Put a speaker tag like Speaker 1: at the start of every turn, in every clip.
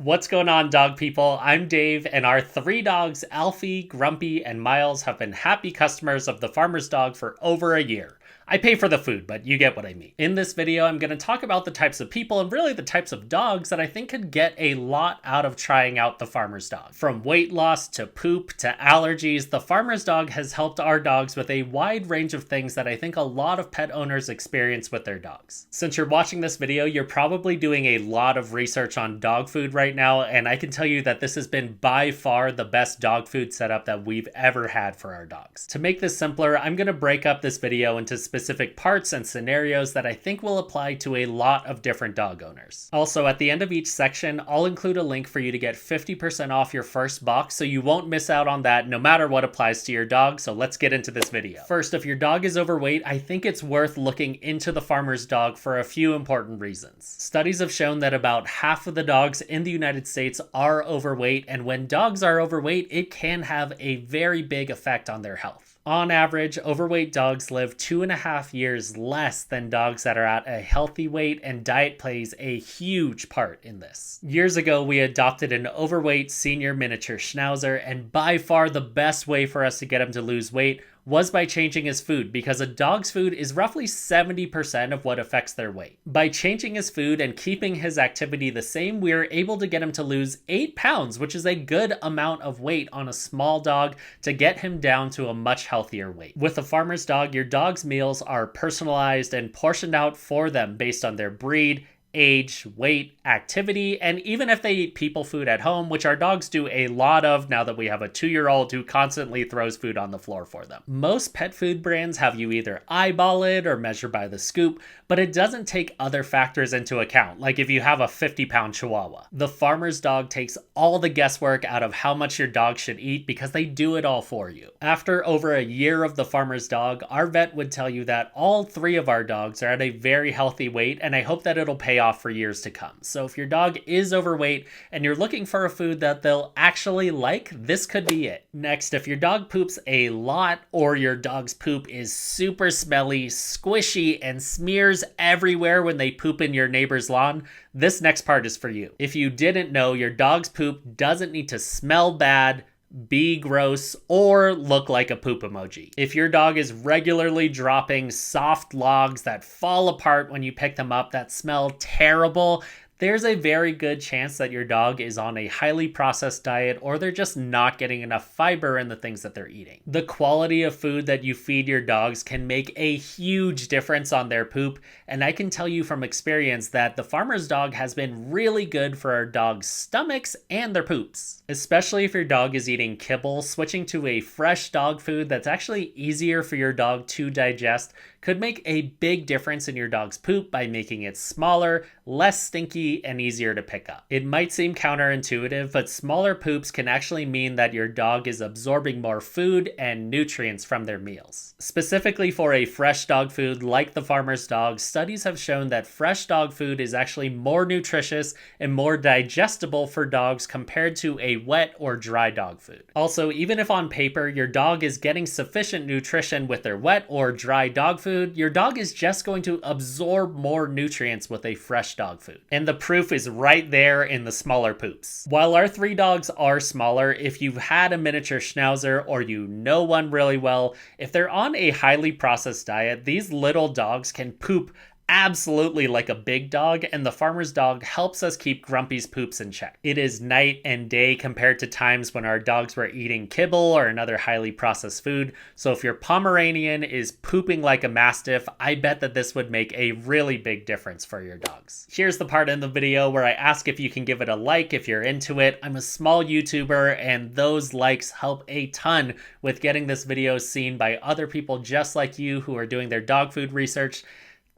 Speaker 1: What's going on, dog people? I'm Dave, and our three dogs, Alfie, Grumpy, and Miles, have been happy customers of the Farmer's Dog for over a year. I pay for the food, but you get what I mean. In this video, I'm going to talk about the types of people and really the types of dogs that I think could get a lot out of trying out the Farmer's Dog. From weight loss to poop to allergies, the Farmer's Dog has helped our dogs with a wide range of things that I think a lot of pet owners experience with their dogs. Since you're watching this video, you're probably doing a lot of research on dog food right now, and I can tell you that this has been by far the best dog food setup that we've ever had for our dogs. To make this simpler, I'm going to break up this video into specific parts and scenarios that I think will apply to a lot of different dog owners. Also, at the end of each section, I'll include a link for you to get 50% off your first box, so you won't miss out on that no matter what applies to your dog. So let's get into this video. First, if your dog is overweight, I think it's worth looking into the Farmer's Dog for a few important reasons. Studies have shown that about half of the dogs in the United States are overweight, and when dogs are overweight, it can have a very big effect on their health. On average, overweight dogs live 2.5 years less than dogs that are at a healthy weight, and diet plays a huge part in this. Years ago, we adopted an overweight senior miniature schnauzer, and by far the best way for us to get him to lose weight was by changing his food, because a dog's food is roughly 70% of what affects their weight. By changing his food and keeping his activity the same, we were able to get him to lose 8 pounds, which is a good amount of weight on a small dog to get him down to a much healthier weight. With a Farmer's Dog, your dog's meals are personalized and portioned out for them based on their breed, age, weight, activity, and even if they eat people food at home, which our dogs do a lot of now that we have a 2-year-old who constantly throws food on the floor for them. Most pet food brands have you either eyeball it or measure by the scoop, but it doesn't take other factors into account, like if you have a 50-pound Chihuahua. The Farmer's Dog takes all the guesswork out of how much your dog should eat because they do it all for you. After over a year of the Farmer's Dog, our vet would tell you that all 3 of our dogs are at a very healthy weight, and I hope that it'll pay off for years to come. So if your dog is overweight and you're looking for a food that they'll actually like, this could be it. Next, if your dog poops a lot or your dog's poop is super smelly, squishy, and smears everywhere when they poop in your neighbor's lawn, this next part is for you. If you didn't know, your dog's poop doesn't need to smell bad, be gross, or look like a poop emoji. If your dog is regularly dropping soft logs that fall apart when you pick them up that smell terrible, there's a very good chance that your dog is on a highly processed diet, or they're just not getting enough fiber in the things that they're eating. The quality of food that you feed your dogs can make a huge difference on their poop, and I can tell you from experience that the Farmer's Dog has been really good for our dogs' stomachs and their poops. Especially if your dog is eating kibble, switching to a fresh dog food that's actually easier for your dog to digest could make a big difference in your dog's poop by making it smaller, less stinky, and easier to pick up. It might seem counterintuitive, but smaller poops can actually mean that your dog is absorbing more food and nutrients from their meals. Specifically for a fresh dog food like the Farmer's Dog, studies have shown that fresh dog food is actually more nutritious and more digestible for dogs compared to a wet or dry dog food. Also, even if on paper your dog is getting sufficient nutrition with their wet or dry dog food, your dog is just going to absorb more nutrients with a fresh dog food. And the proof is right there in the smaller poops. While our 3 dogs are smaller, if you've had a miniature schnauzer or you know one really well, if they're on a highly processed diet, these little dogs can poop absolutely like a big dog, and the Farmer's Dog helps us keep Grumpy's poops in check. It is night and day compared to times when our dogs were eating kibble or another highly processed food. So if your Pomeranian is pooping like a Mastiff, I bet that this would make a really big difference for your dogs. Here's the part in the video where I ask if you can give it a like if you're into it. I'm a small YouTuber, and those likes help a ton with getting this video seen by other people just like you who are doing their dog food research.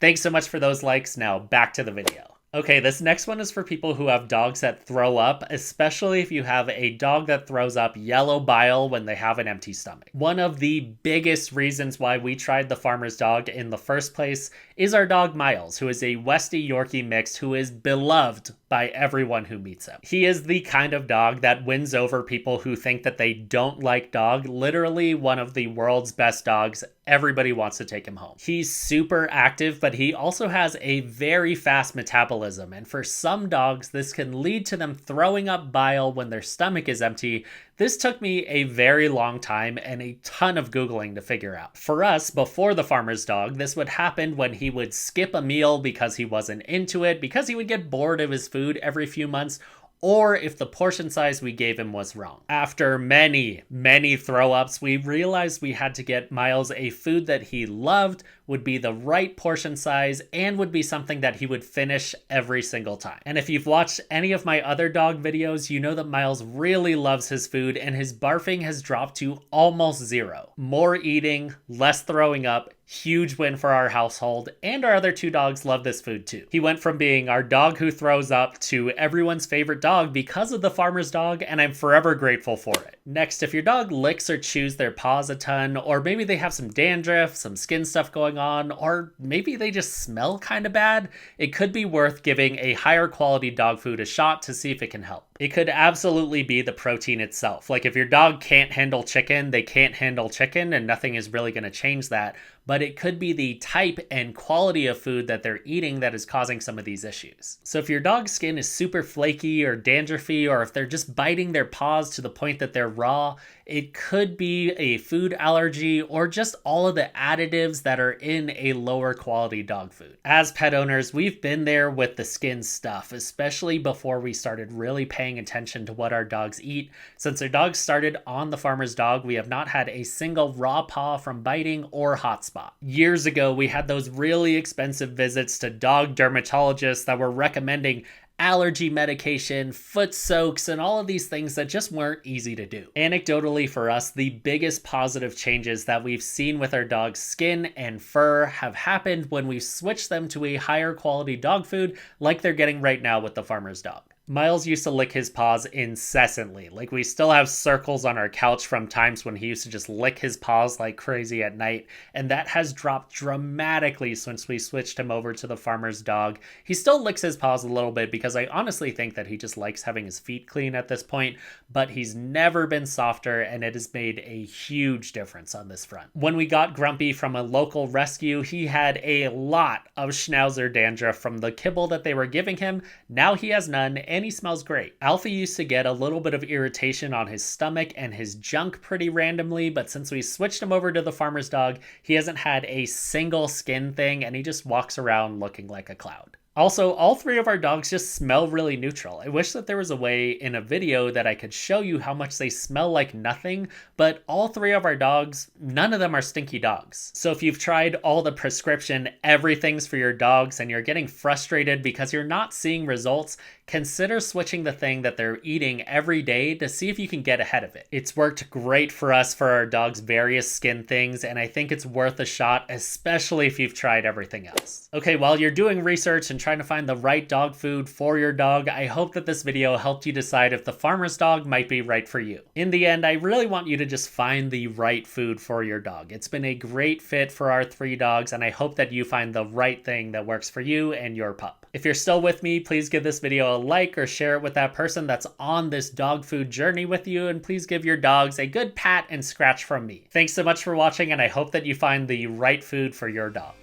Speaker 1: Thanks so much for those likes. Now back to the video. Okay, this next one is for people who have dogs that throw up, especially if you have a dog that throws up yellow bile when they have an empty stomach. One of the biggest reasons why we tried the Farmer's Dog in the first place is our dog Miles, who is a Westie Yorkie mix who is beloved by everyone who meets him. He is the kind of dog that wins over people who think that they don't like dog. Literally one of the world's best dogs. Everybody wants to take him home. He's super active, but he also has a very fast metabolism metabolism, and for some dogs, this can lead to them throwing up bile when their stomach is empty. This took me a very long time and a ton of Googling to figure out. For us, before the farmer's dog, this would happen when he would skip a meal because he wasn't into it, because he would get bored of his food every few months, or if the portion size we gave him was wrong. After many throw-ups, we realized we had to get Miles a food that he loved, would be the right portion size, and would be something that he would finish every single time. And if you've watched any of my other dog videos, you know that Miles really loves his food and his barfing has dropped to almost zero. More eating, less throwing up, huge win for our household, and our other two dogs love this food too. He went from being our dog who throws up to everyone's favorite dog because of the farmer's dog, and I'm forever grateful for it. Next, if your dog licks or chews their paws a ton, or maybe they have some dandruff, some skin stuff going on, or maybe they just smell kind of bad, it could be worth giving a higher quality dog food a shot to see if it can help. It could absolutely be the protein itself. Like if your dog can't handle chicken, they can't handle chicken, and nothing is really going to change that. But it could be the type and quality of food that they're eating that is causing some of these issues. So if your dog's skin is super flaky or dandruffy, or if they're just biting their paws to the point that they're raw, it could be a food allergy or just all of the additives that are in a lower quality dog food. As pet owners, we've been there with the skin stuff, especially before we started really paying attention to what our dogs eat. Since our dogs started on the farmer's dog, we have not had a single raw paw from biting or hot spot. Years ago, we had those really expensive visits to dog dermatologists that were recommending allergy medication, foot soaks, and all of these things that just weren't easy to do. Anecdotally for us, the biggest positive changes that we've seen with our dog's skin and fur have happened when we switched them to a higher quality dog food like they're getting right now with the farmer's dog. Miles used to lick his paws incessantly. Like we still have circles on our couch from times when he used to just lick his paws like crazy at night, and that has dropped dramatically since we switched him over to the farmer's dog. He still licks his paws a little bit because I honestly think that he just likes having his feet clean at this point, but he's never been softer, and it has made a huge difference on this front. When we got Grumpy from a local rescue, he had a lot of schnauzer dandruff from the kibble that they were giving him. Now he has none, and he smells great. Alfie used to get a little bit of irritation on his stomach and his junk pretty randomly, but since we switched him over to the farmer's dog, he hasn't had a single skin thing, and he just walks around looking like a cloud. Also, all three of our dogs just smell really neutral. I wish that there was a way in a video that I could show you how much they smell like nothing, but all three of our dogs, none of them are stinky dogs. So if you've tried all the prescription everything's for your dogs and you're getting frustrated because you're not seeing results, consider switching the thing that they're eating every day to see if you can get ahead of it. It's worked great for us for our dogs' various skin things, and I think it's worth a shot, especially if you've tried everything else. Okay, while you're doing research and trying to find the right dog food for your dog, I hope that this video helped you decide if the farmer's dog might be right for you. In the end, I really want you to just find the right food for your dog. It's been a great fit for our three dogs, and I hope that you find the right thing that works for you and your pup. If you're still with me, please give this video a like or share it with that person that's on this dog food journey with you, and please give your dogs a good pat and scratch from me. Thanks so much for watching, and I hope that you find the right food for your dog.